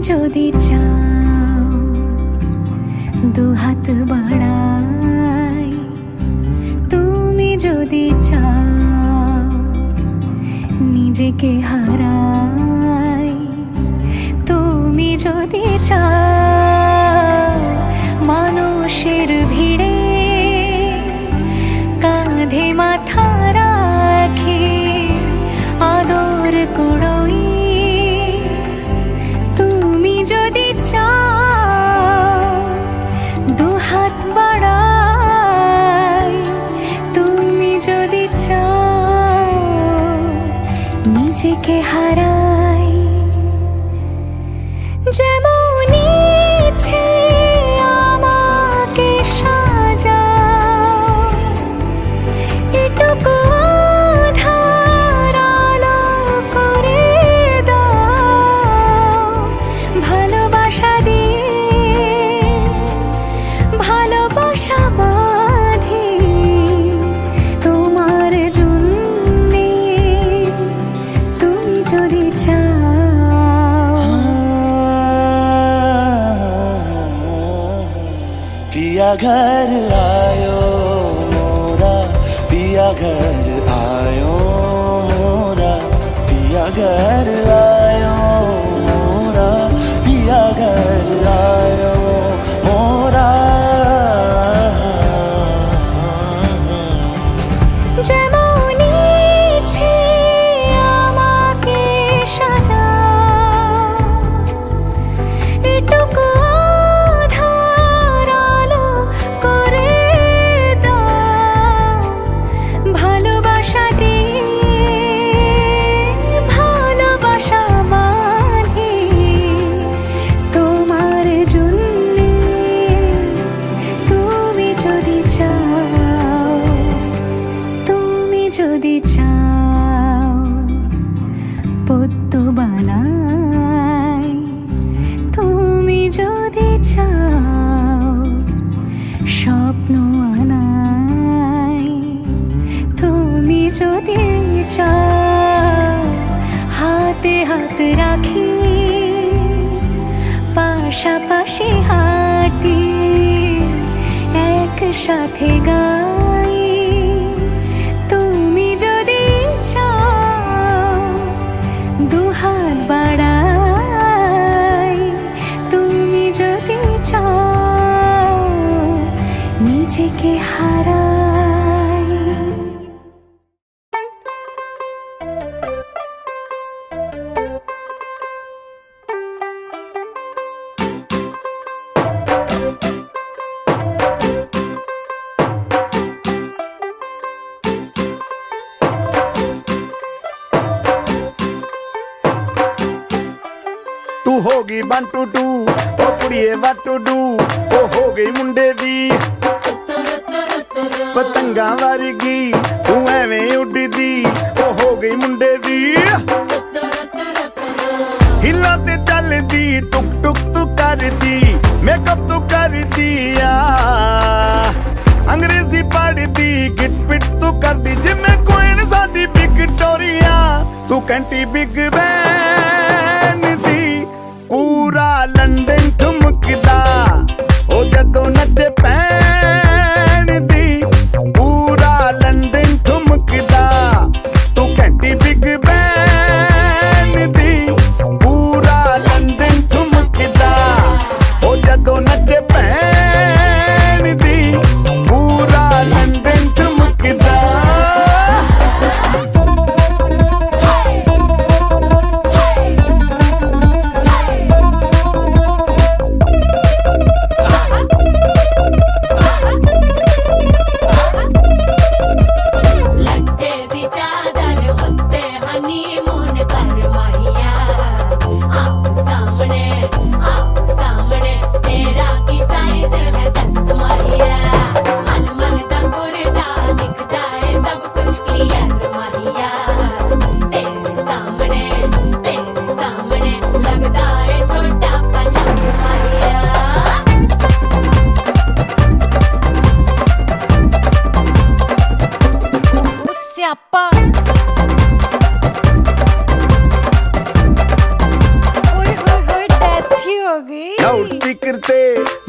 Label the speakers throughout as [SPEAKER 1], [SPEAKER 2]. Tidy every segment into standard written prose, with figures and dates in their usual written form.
[SPEAKER 1] যদি চাও দুহাত বাড়াই, তুমি যদি চাও নিজেকে হারাই, তুমি যদি চাও মানুষের ভিড়ে কাঁধে মাথা রাখি আদর কুড়োই, তুমি যদি চাও দুহাত বাড়াই, তুমি যদি চাও নিজেকে হারাই। যেমন ইচ্ছে আমাকে সাজাও, এটুকু আধার আলো করে দাও, ভালোবাসা দিয়ে ভালোবাসা বাঁধি তোমার জন্যে, তুমি যদি চাও।
[SPEAKER 2] पिया घर आयो मोरा, पिया घर आयो मोरा, पिया घर आयो मोरा, पिया घर आयो मोरा।
[SPEAKER 1] যেমন ইচ্ছে আমাকে সাজাও, এটুকু আধার আলো করে দাও, ভালোবাসা দিয়ে ভালোবাসা বাঁধি তোমার জন্যে, তুমি যদি চাও, তুমি যদি চাও পদ্ম বানাই, তুমি যদি চাও স্বপ্ন আনাই, তুমি যদি চাও হাতে হাত রাখি পাশাপাশি হাঁটি একসাথে গাই, তুমি যদি চাও দুহাত বাড়াই, তুমি যদি চাও নিজেকে হারাই।
[SPEAKER 3] तू होगी 1 2 2 ओ कुड़िए what to do, ओ हो गई मुंडे दी पतंगा वर्गी, तू एवें उड़दी, ओ हो गई मुंडे दी हिला ते चलदी, टुक टुक तू करदी, मेकअप तू कर दिया, अंग्रेजी पढ़दी, गिट पिट तू करदी, जिम्मे कोइन साडी विक्टोरिया, तू कैंटी बिग बैन दी, पूरा लंदन ठुमकदा, ओ जदों नचे पैन दी, पूरा लंदन ठुमकदा, तू कैंटी बिग बैन दी, पूरा लंदन ठुमकदा, ओ जदों नचे पैन दी, पूरा लंदन ठुमकदा।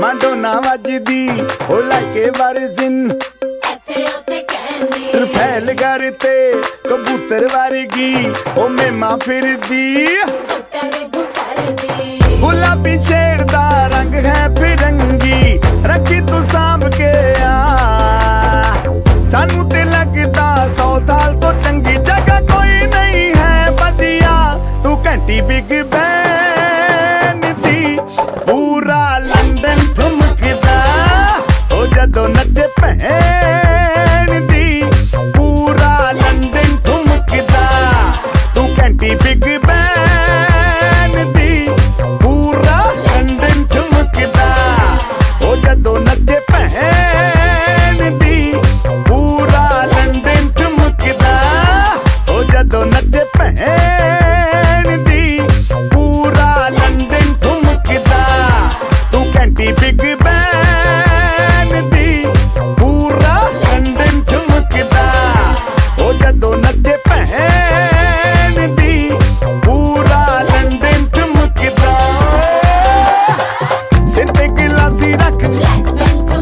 [SPEAKER 3] ਮਾਡੋਨਾ ਵੱਜਦੀ ਉਹ ਲਾਈਕੇ ਵਰਜ਼ਿਨ
[SPEAKER 4] ਇੱਥੇ ਉੱਥੇ ਕਹਿੰਦੀ
[SPEAKER 3] ਫੈਲ ਘਰ ਤੇ ਕਬੂਤਰ ਵਰਗੀ ਉਹ ਮੇਮਾ ਫਿਰਦੀ
[SPEAKER 4] ਬੁੱਟਰ ਦੀ
[SPEAKER 3] ਗੁਲਾਬੀ ਸ਼ੇਡ ਦਾ ਰੰਗ ਹੈ ਫਿਰੰਗੀ ਰੱਖੀ ਤੂੰ ਸਾਂਭ ਕੇ ਆ ਸਾਨੂੰ ਤੇ ਲੱਗਦਾ 100 ਸਾਲ ਤੋਂ ਚੰਗੀ ਜਗ੍ਹਾ ਕੋਈ ਨਹੀਂ ਹੈ ਵਧੀਆ ਤੂੰ ਘੰਟੀ ਬਿਗ ਬੈਨ ਦੀ ਪੂਰਾ ਲੰਡਨ ਠੁਮਕਦਾ ਉਹ ਜਦੋਂ ਨੱਚੇ ਭੈਣ ਦੀ ਪੂਰਾ ਲੰਡਨ ਠੁਮਕਦਾ ਤੂੰ ਘੰਟੀ ਬਿਗ ਬੈਨ ਦੀ ਪੂਰਾ ਲੰਡਨ ਠੁਮਕਦਾ ਉਹ ਜਦੋਂ ਨੱਚੇ ਭੈਣ ਦੀ ਪੂਰਾ ਲੰਡਨ ਠੁਮਕਦਾ ਉਹ ਜਦੋਂ ਨੱਚੇ ਭੈਣ ਦੀ ਪੂਰਾ ਲੰਡਨ ਠੁਮਕਦਾ ਤੂੰ ਘੰਟੀ ਬਿਗ ਬੈਨ ਦੀ ਪੂਰਾ ਲੰਡਨ ਠੁਮਕਦਾ ਉਹ ਜਦੋਂ ਨੱਚੇ ਭੈਣ ਦੀ ਪੂਰਾ ਲੰਡਨ ਠੁਮਕਦਾ ਸਿਰ ਤੇ ਗਲਾਸੀ ਰੱਖ
[SPEAKER 4] ਲੈਂਡਨ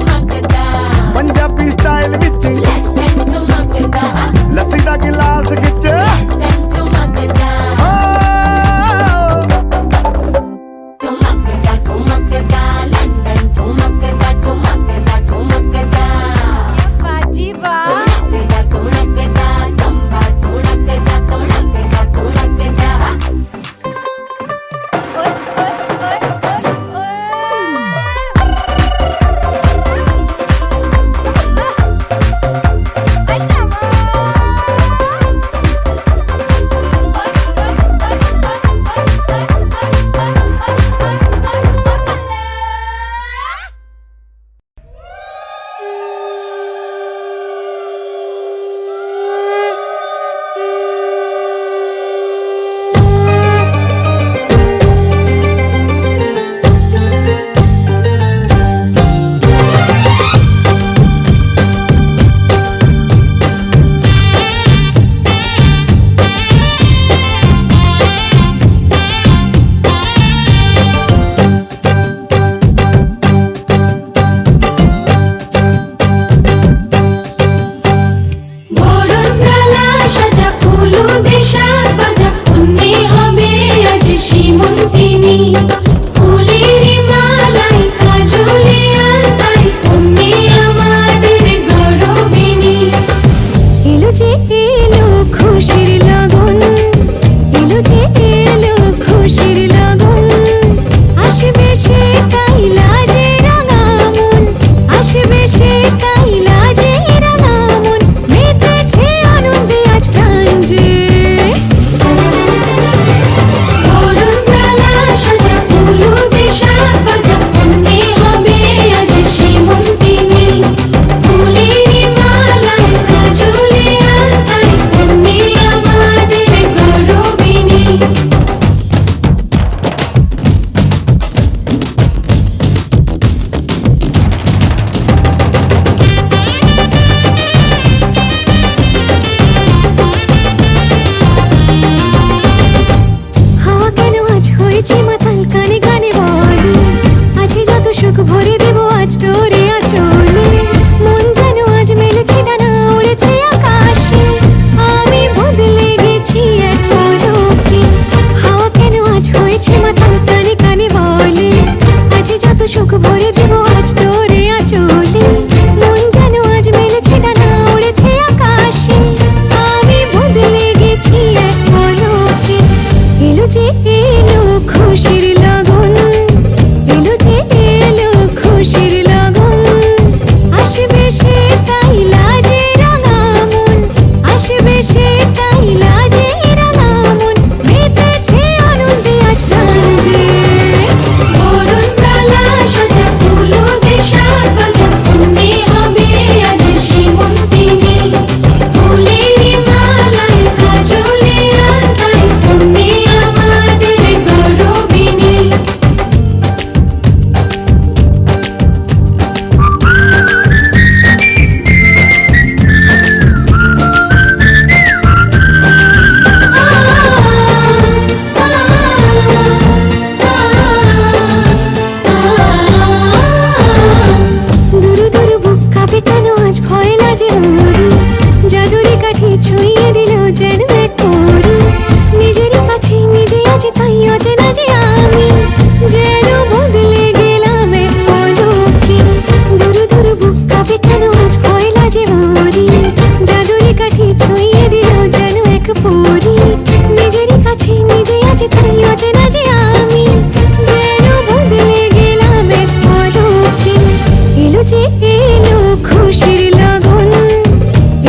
[SPEAKER 1] খুশির লগন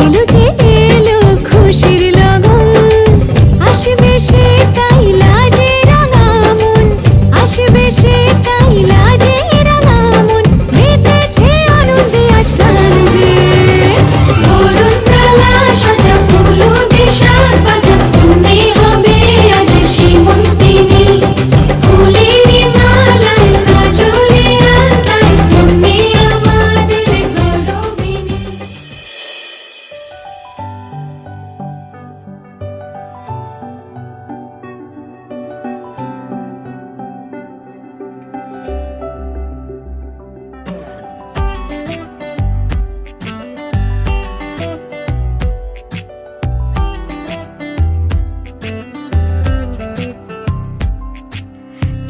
[SPEAKER 1] এলো যে এলো খুশির লগন আসবে সে তাই লাজে রাঙা মন আসবে সে তাই লাজে রাঙা মন মেতেছে আনন্দে আজ প্রাণ যে বরণ ডালা সাজা হলুদে সাত বাজা তুমি হবে আজ সীমন্তিনী ফুলের মালায় কাজলে আলতায় তুমি আমাদের গৌরবিনী।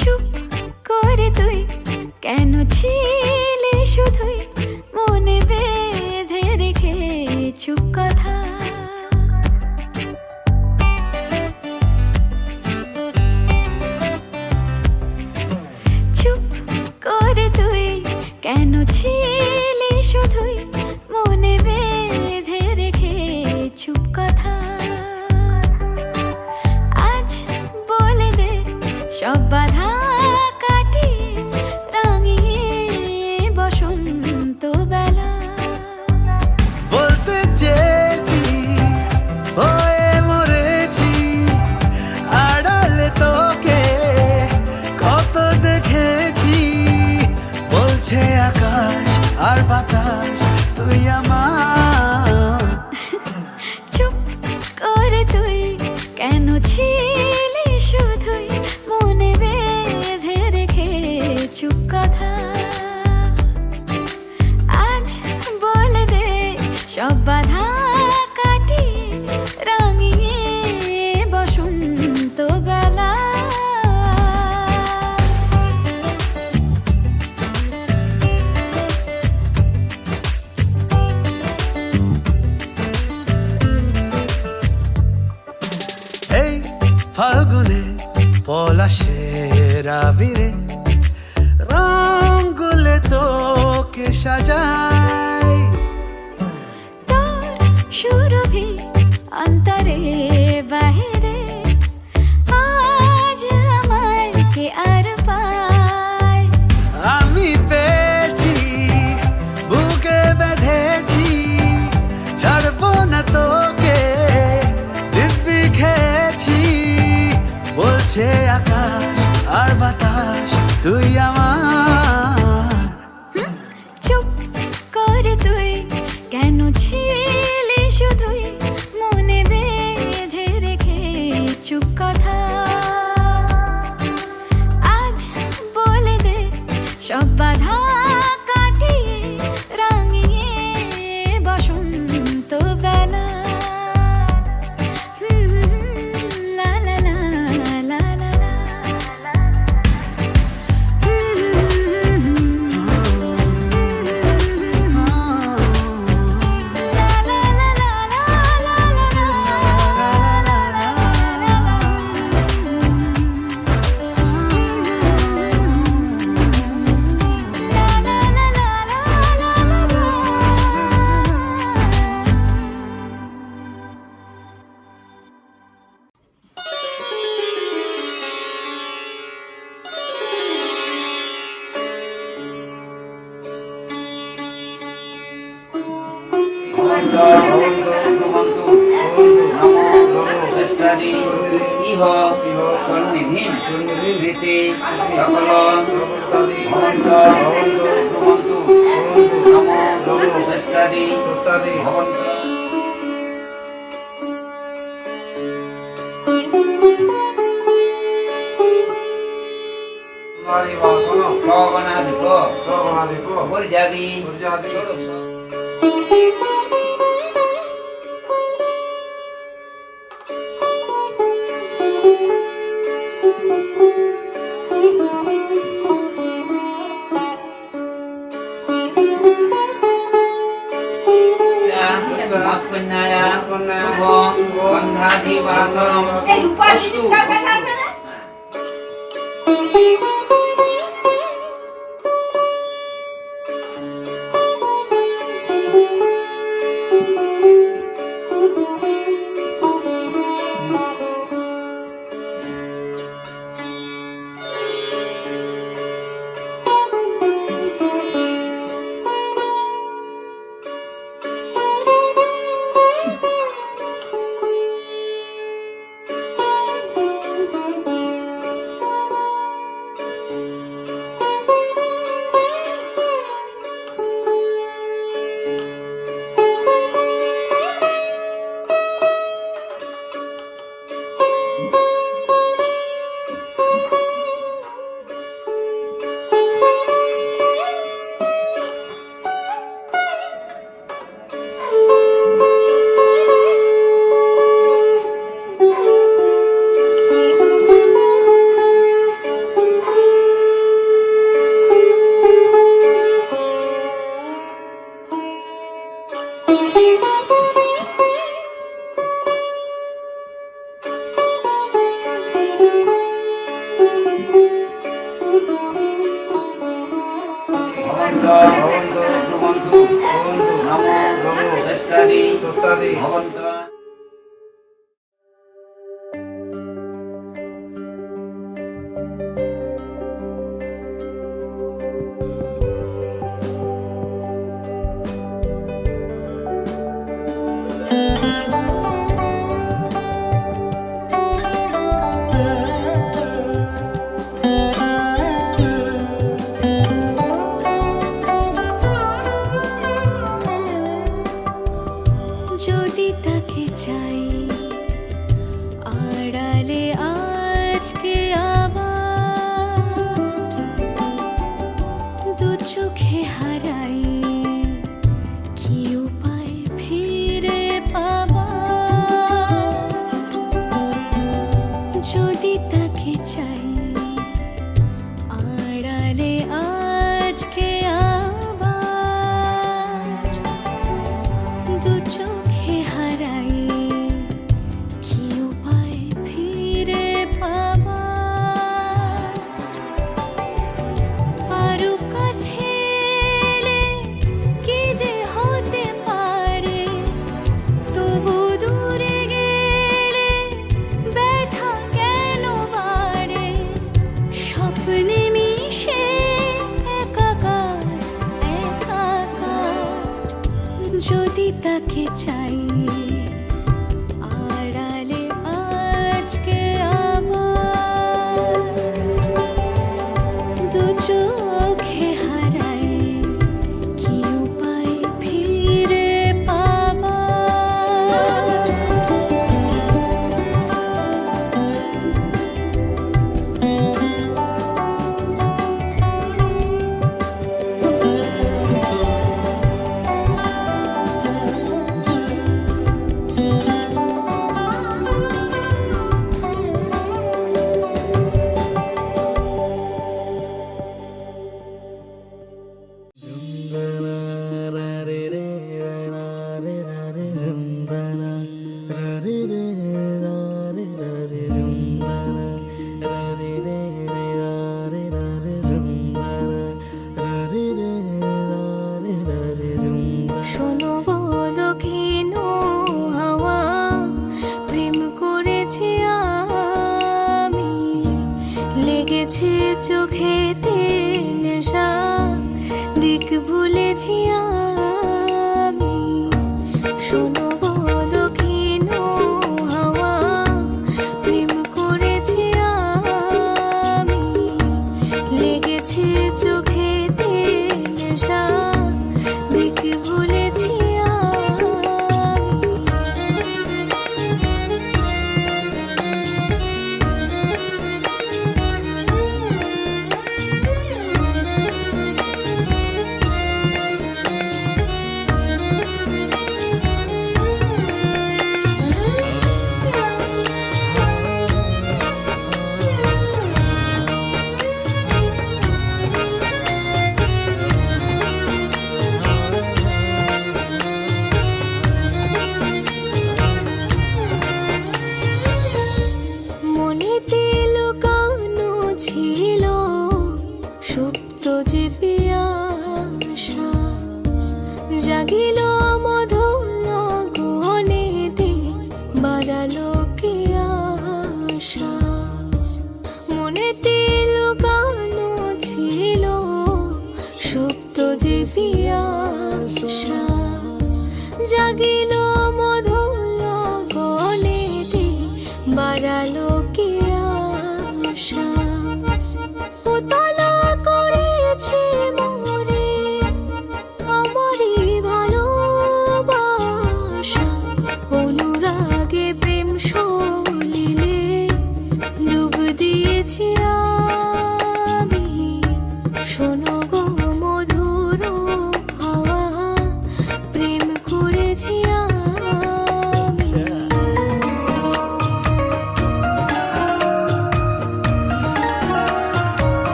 [SPEAKER 1] চুপ করে তুই কেন ছিলে শুধুই মনে বেঁধে রেখে চুপ কথা চুপ করে তুই কেন ছিলে শুধুই মনে বেঁধে রেখে চুপ কথা আজ বলে দে সব বাধা কাটিয়ে রাঙিয়ে বসন্ত বেলা
[SPEAKER 2] বলতে চেয়েছি হয়ে মরেছি আড়ালে তোকে কত দেখেছি বলছে আকাশ আর বাতাস তুই আমার
[SPEAKER 1] চুপ করে তুই কেন ছিলি শুধুই মনে বেঁধে রেখে চুপ কথা আজ বলে দে সব বাধা কাটিয়ে রাঙিয়ে বসন্ত বেলা
[SPEAKER 2] এই ফাল্গুনে পলাশের আবিরে রঙগুলে তোকে সাজাই
[SPEAKER 1] তোর সুরভি অন্তরে বাহিরে আজ আমায় কে আর পায়
[SPEAKER 2] আমি পেয়েছি বুকে বেঁধেছি ছাড়বো না তোকে দিব্যি খেয়েছি বলছে আকাশ আর বাতাস তুই আমার
[SPEAKER 1] চুপ করে তুই কেন ছিলি শুধুই মনে বেঁধে রেখে চুপ কথা আজ বলে দে সব বাধা কাটিয়ে রাঙিয়ে বসন্ত বেলা লা লা লা লা লা লা
[SPEAKER 5] ইহ সন্নিধিন রীতি সকল ভবন্ত ভবন্তু নমো ইত্যাদি ভবন্ত সগণাধিপ পর্যাদি কন্যায়া শুভ গন্ধাধিবাসরম
[SPEAKER 4] এই রূপা জিনিসটার কথা আছে না
[SPEAKER 5] ভবন্ত ভবন্তু নমো দত্তাদি ভবন্ত।
[SPEAKER 1] যদি তাকে চাই আড়ালে আজকে আবার দু চোখে হারাই কি উপায় ফিরে পাবার যদি তাকে চাই আড়ালে আজকে আবার দু চোখে হারাই কি উপায় ফিরে পাবার আরো কাছে এলে কি যে হতে পারে তবু দূরে গেলে ব্যথা কেন বাড়ে স্বপ্নে মিশে একাকার একাকার যদি তাকে চাই আড়ালে আজকে আবার দু চোখে হারাই কি উপায় ফিরে পাবার শোনো গো দক্ষিণ হাওয়া প্রেম করেছি আমি লেগেছে চোখেতে নেশা দিক ভুলেছি আমি শোনো গো দক্ষিণ হাওয়া প্রেম করেছি আমি লেগেছে চোখেতে নেশা দিক ভুলেছি মনেতে লুকানো ছিল সুপ্ত যে পিয়াসা জাগিল মধুর গহনেতে বাড়ালো কি আশা মনেতে লুকানো ছিল সুপ্ত যে পিয়াসা জাগিল মধুর গহনেতে বাড়ালো কি আশা উতলা করেছে মোরে আমারই ভালোবাসা অনুরাগে প্রেম সলিলে ডুব দিয়েছি আমি শোনো গো মধুর হাওয়া প্রেম করেছি আমি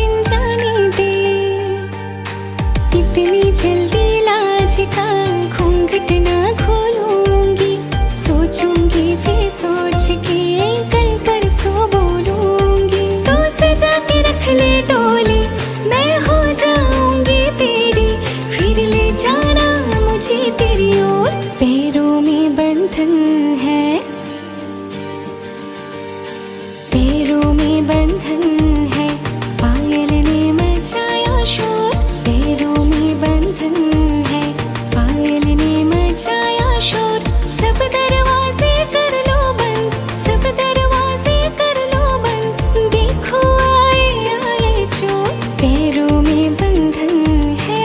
[SPEAKER 1] दिन जाने दे, इतनी जल्दी लाज का घूंघट ना खोलूंगी, सोचूंगी फिर सोच के कल परसों बोलूंगी। तो सजा के रख ले डोली, मैं हो जाऊंगी तेरी, फिर ले जाना मुझे तेरी ओर। पैरों में बंधन है, पैरों में बंधन है, पायल ने मचाया शोर। पैरों में बंधन है, पायल ने मचाया शोर। सब दरवाजे कर लो बंद, सब दरवाजे कर लो बंद, देखो आए आए चोर। पैरों में बंधन है।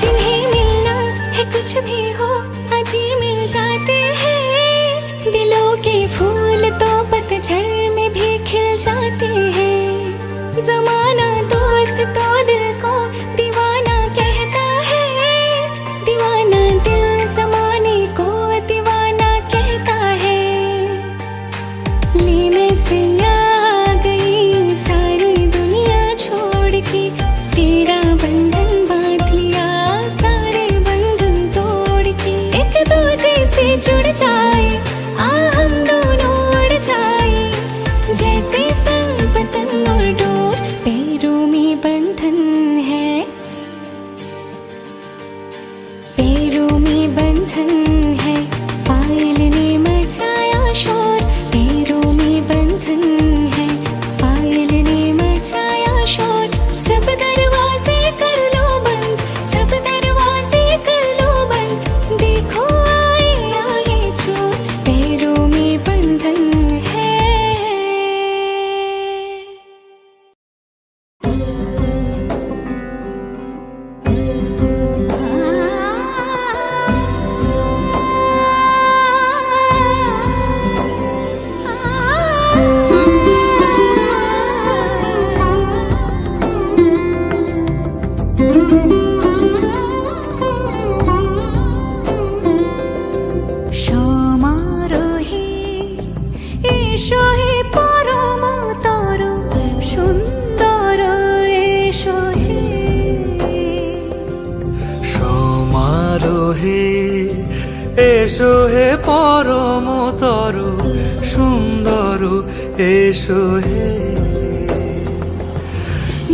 [SPEAKER 1] जिन्हें मिलना है कुछ भी हो आज ही मिल जाते हैं, दिलों के फूल तो पतझड़ में भी खिल जाते हैं। जमाना दोस्त तो दिल को दीवाना कहता है, दीवाना दिल जमाने को दीवाना कहता है। ले मैं से आ गई सारी दुनिया छोड़ के, तेरा बंधन बांध लिया सारे बंधन तोड़ के। एक दूजे से जुड़ जाए आ हम दोनों उड़ जाए, जैसे संग पतंग और डोर। पैरों में बंधन है, पैरों में बंधन है, पायल ने मचाया शोर। पैरों में बंधन है, पायल ने मचाया शोर। सब दरवाजे कर लो बंद, सब दरवाजे कर लो बंद, देखो आए आए चोर। पैरों में बंधन है। সমারোহে এসো হে পরম তর সুন্দর, এসো হে
[SPEAKER 2] সমারোহে এসো হে পরমতর সুন্দর, এসো হে।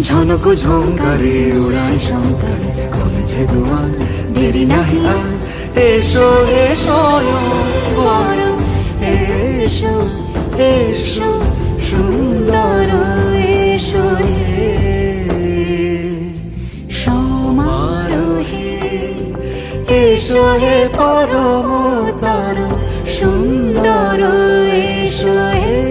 [SPEAKER 2] ঝনক ঝঙ্কারে উড়ায় শঙ্কর, কমেছে দুয়ার দেরি নাহি আর। এসো হে স্বয়ংবর, এসো এসো সুন্দর, এসো হে। সমারোহে এসো হে পরমতর সুন্দর, এসো হে।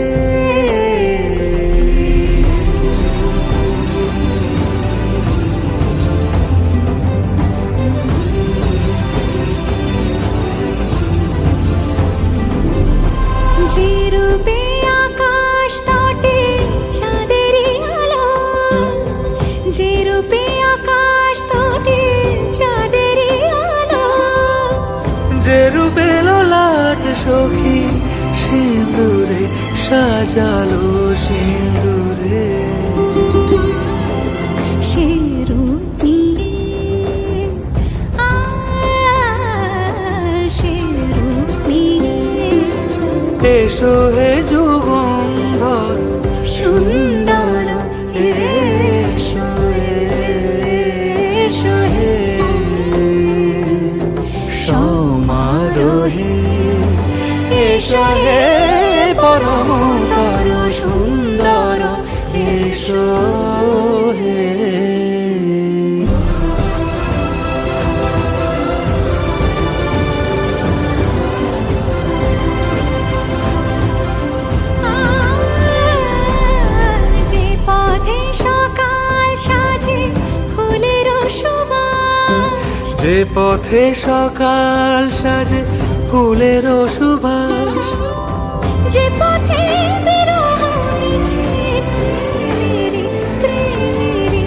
[SPEAKER 2] যে রূপে আকাশ তটে চাঁদেরই আলো, যে রূপে আকাশ তটে চাঁদেরই আলো। যে রূপে লোলাট সখী সিঁদুরে সাজালো সিঁদুরে। সে রূপ নিয়ে সে রূপ নিয়ে এসো হে যুগন্ধর সুন্দর, এসো এসো হে। সমারোহে এসো হে পরমতর সুন্দর, এসো হে।
[SPEAKER 1] সুবাস,
[SPEAKER 2] যে পথে সকাল সাজে ফুলের সুবাস,
[SPEAKER 1] যে পথে বিরহ মিছে প্রেমেরই প্রেমেরই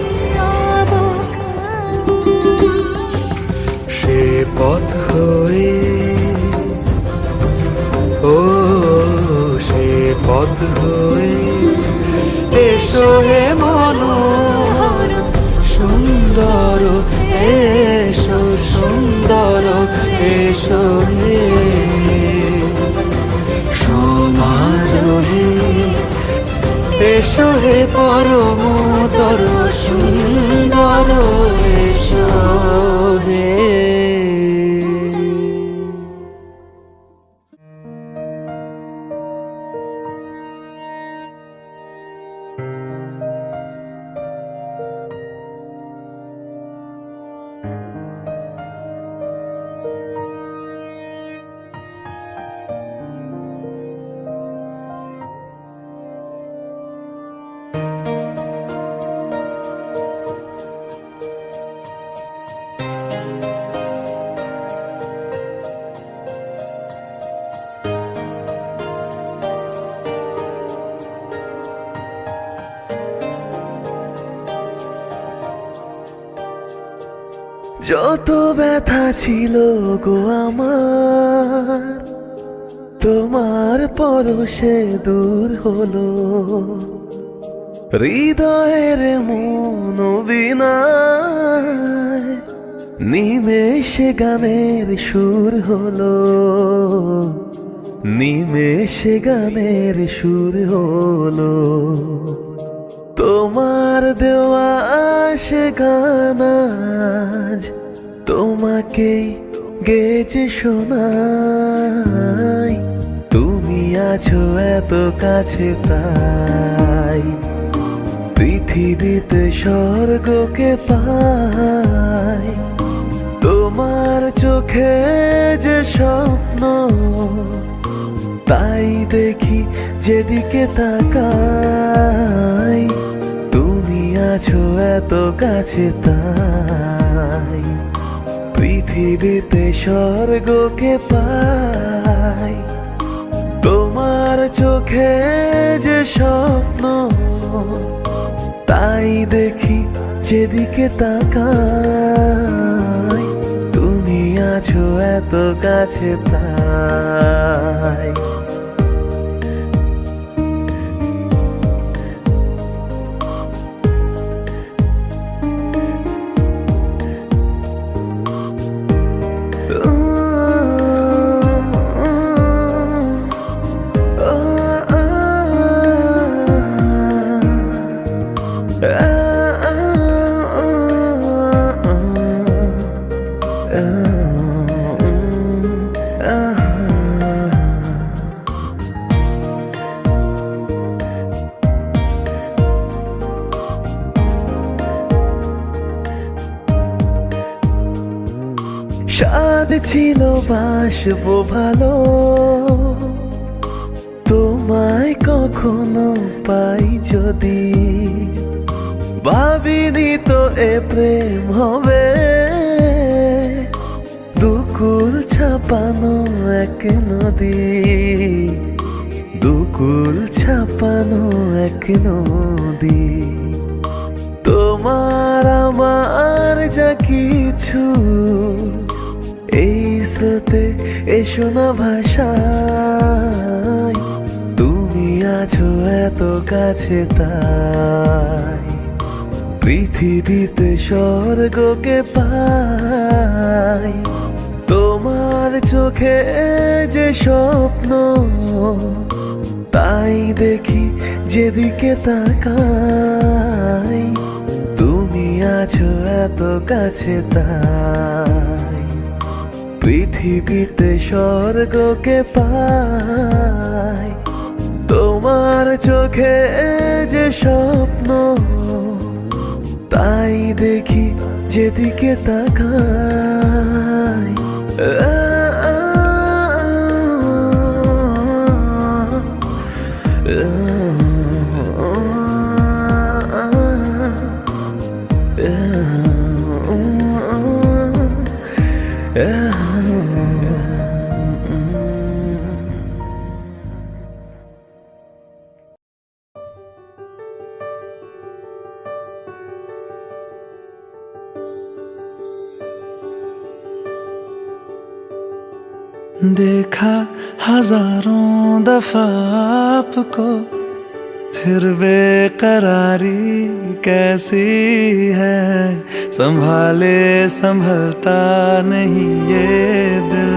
[SPEAKER 1] অবকাশ।
[SPEAKER 2] সে পথ হয়ে, ও সে পথ হয়ে এসো হে মনোহর সুন্দর, এসো সুন্দর, এসো হে সমারোহে, এসো হে পরমতর সুন্দর, এসো হে। যত ব্যথা ছিল গো আমার, তোমার পরশে দূর হলো। হৃদয়ের মন বিনায় নিমেষে গানের সুর হলো, নিমেষে গানের সুর হলো। তোমার দেওয়া সে গান আজ তোমাকেই গেছে শোনাই। তুমি আছো এত কাছে তাই পৃথিবীতে স্বর্গকে পাই। তোমার চোখে যে স্বপ্ন তাই দেখি যেদিকে তাকাই। তুমি আছো এত কাছে তাই পৃথিবীতে স্বর্গকে পাই। তোমার চোখে যে স্বপ্ন তাই দেখি যেদিকে তাকাই। তুমি আছো এত কাছে তাই। স্বাদ ছিল বাসবো ভালো, তোমায় কখনো পাই যদি। ভাবিনি তো এ প্রেম হবে, দুকুল ছাপানো এক নদী, দুকুল ছাপানো এক নদী। তোমার আমার যা কিছু এই স্রোতে এসো না ভাষায়। তুমি আছো এত কাছে তাই পৃথিবীতে স্বর্গকে পাই। তোমার চোখে যে স্বপ্ন তাই দেখি যেদিকে তাকাই। তুমি আছো এত কাছে তাই পৃথিবীতে স্বর্গকে পাই। তোমার চোখে যে স্বপ্ন তাই দেখি যেদিকে তাকাই। देखा हजारों दफा आपको, फिर बेकरारी कैसी है। संभाले संभलता नहीं ये दिल,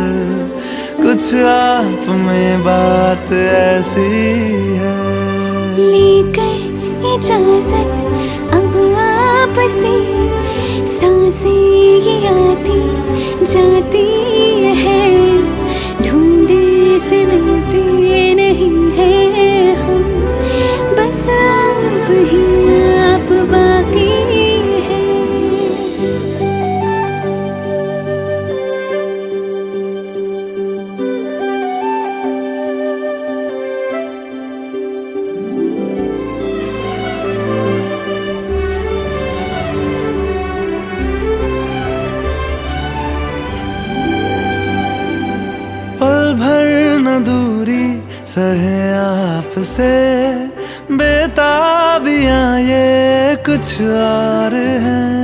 [SPEAKER 2] कुछ आप में बात ऐसी है।
[SPEAKER 1] लेकर इजाजत अब आपसे, सांसें ये आती जाती है। ढूंढे से मिलते नहीं है हम, बस आप ही आप बाकी है।
[SPEAKER 2] पल भर न दूरी सहे आपसे, बेताबियां ये कुछ और हैं।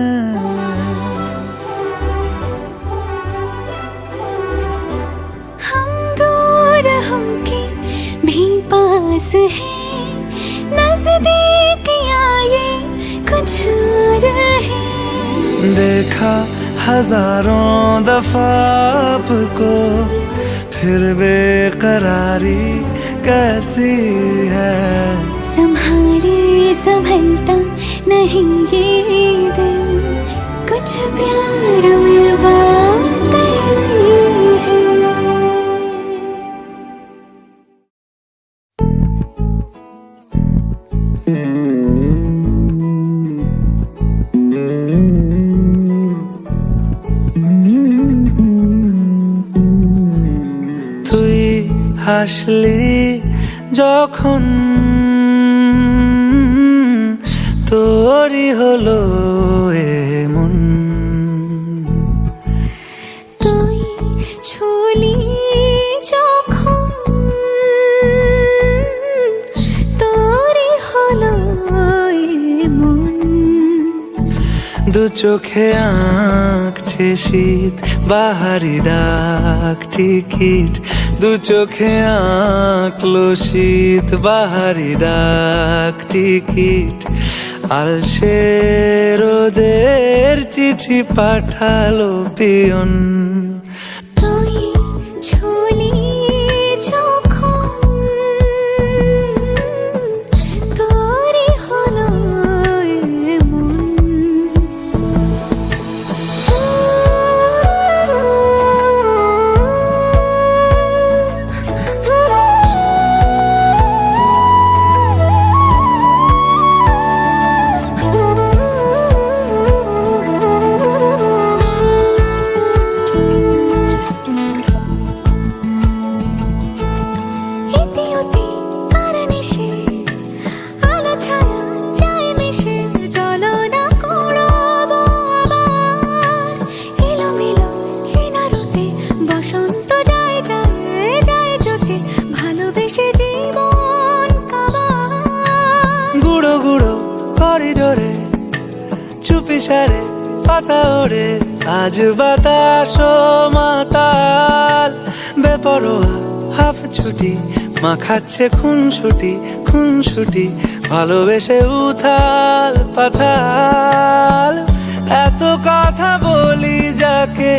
[SPEAKER 1] हम दूर होके भी पास हैं, नजदीकियां ये कुछ और हैं।
[SPEAKER 2] देखा हजारों दफा आपको, फिर बेकरारी कैसी है।
[SPEAKER 1] संभाले संभलता नहीं ये दिल, कुछ प्यार में बात ऐसी है।
[SPEAKER 2] তুই হাসলি যখন, তোরই হলো এমন।
[SPEAKER 1] তুই ছুলি যখন, তোরই হলো এমন।
[SPEAKER 2] দু চোখে আঁকছে শীত বাহারি ডাক টিকিট, দু চোখে আঁকলো শীত বাহারি ডাক টিকিট। আলসে রোদের চিঠি পাঠালো পিয়ন।
[SPEAKER 1] তুই ছুলি যখন, তোরই হলো এমন।
[SPEAKER 2] করিডোরে চুপি সারে পাতা ওড়ে, আজ বাতাস মাতাল বেপরোয়া হাফ ছুটি, মাখাচ্ছে খুনসুটি খুনসুটি, ভালোবেসে উথাল পাথাল। এত কথা বলি যাকে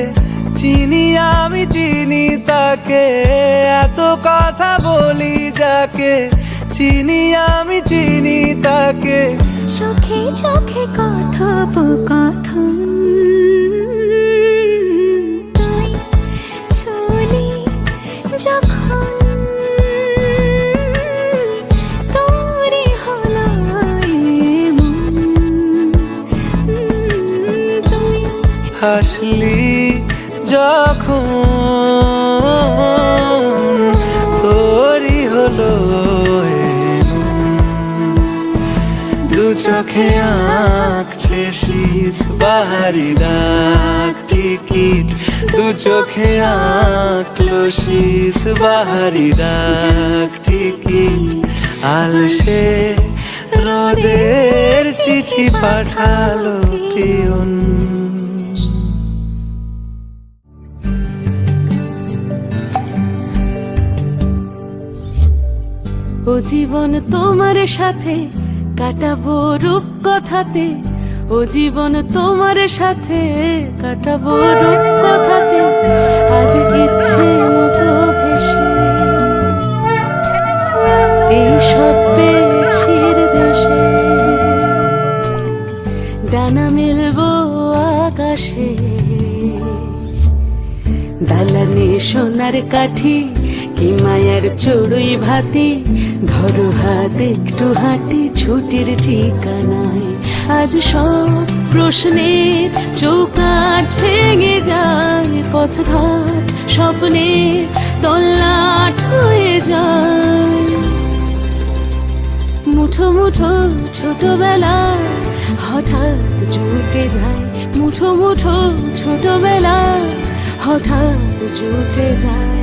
[SPEAKER 2] চিনি আমি চিনি তাকে, এত কথা বলি যাকে চিনি আমি চিনি তাকে।
[SPEAKER 1] চোখে চোখে কথোপকথন, তুই ছুলি যখন, তোরই হলো এমন। তুই
[SPEAKER 2] হাসলি যখন, তোরই হলো এমন। দু চোখে আঁকছে শীত বাহারি ডাক টিকিট, দু চোখে আঁকলো শীত বাহারি ডাক টিকিট। আলসে রোদের চিঠি পাঠালো পিয়ন।
[SPEAKER 6] ও জীবন তোমার সাথে কাটাবো রূপকথাতে, ও জীবন তোমার সাথে কাটাবো রূপকথাতে। আজ ইচ্ছে মতো ভেসে এই সব পেয়েছির দেশে, ডানা মেলবো আকাশে। দালানে সোনার কাঠি কি মায়ার চড়ুই ভাতি, ধরো হাত একটু হাঁটি ছুটির ঠিকানায়। আজ সব প্রশ্নের চৌকাঠ ভেঙে যায়, পথঘাট স্বপ্নের তল্লাট হয়ে যায়। মুঠো মুঠো ছোটবেলা হঠাৎ জুটে যায়, মুঠো মুঠো ছোটবেলা হঠাৎ জুটে যায়।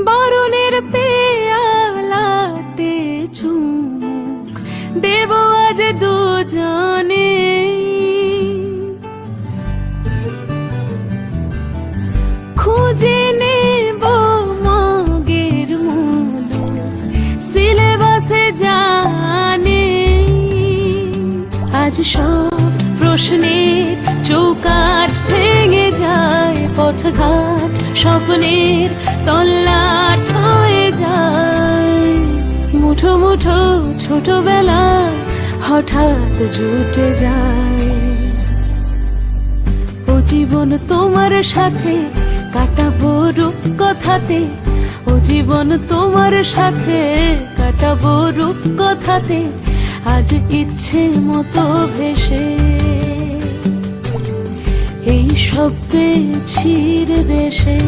[SPEAKER 6] বরণের পেয়ালাতে চুমুক দেব আজ দুজনে, খুঁজে নেব মগের মূল সিলেবাসে জানে। আজ সব প্রশ্নের চৌকাঠ ভেঙে যায়, পথঘাট স্বপ্নের তল্লাট হয়ে যায়। মুঠো মুঠো ছোটবেলা হঠাৎ জুটে যায়। ও জীবন তোমার সাথে কাটাবো রূপকথাতে, ও জীবন তোমার সাথে কাটাবো রূপকথাতে। আজ ইচ্ছে মতো ভেসে এই সব পেয়েছির দেশে।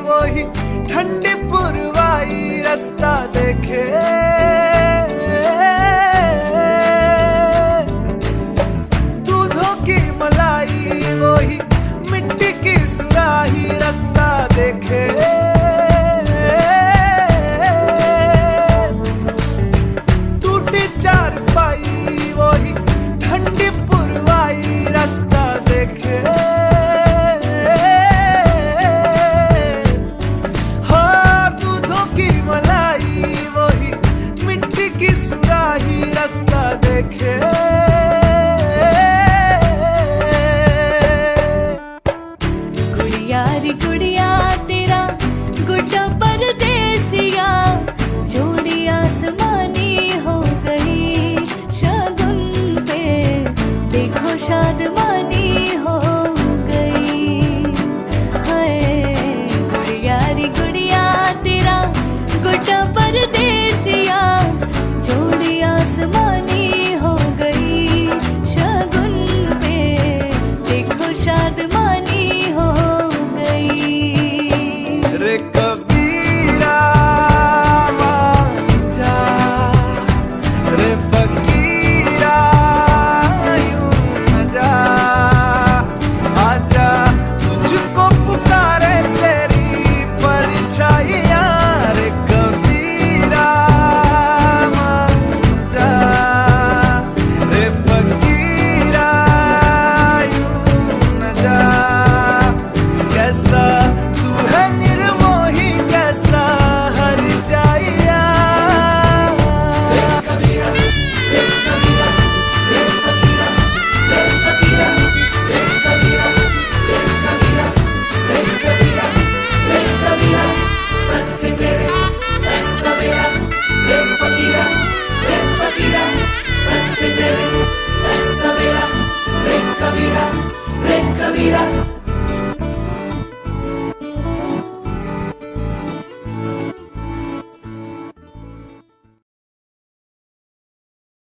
[SPEAKER 2] वही ठंडी पुरवाई रास्ता देखे दूधों की मलाई वही मिट्टी की सुराही रास्ता देखे टूटी चारपाई वही ठंडी
[SPEAKER 6] यारी गुड़िया तेरा गुड्डा परदेसिया जोड़ी आसमानी हो गई शगुन पे देखो शादमानी हो गई हाय गुड़िया री गुड़िया तेरा गुड्डा परदेसिया जोड़ी आसमानी हो गई शगुन पे देखो शादमानी हो गई
[SPEAKER 2] रे कबीरा मान जा, रे फकीरा यूं न जा, आजा तुझको पुकारे तेरी परछाइयाँ। रे कबीरा मान जा, रे फकीरा यूं न जा, कैसा तू है निर्मोही कैसा हर जाइया।
[SPEAKER 6] Kabira,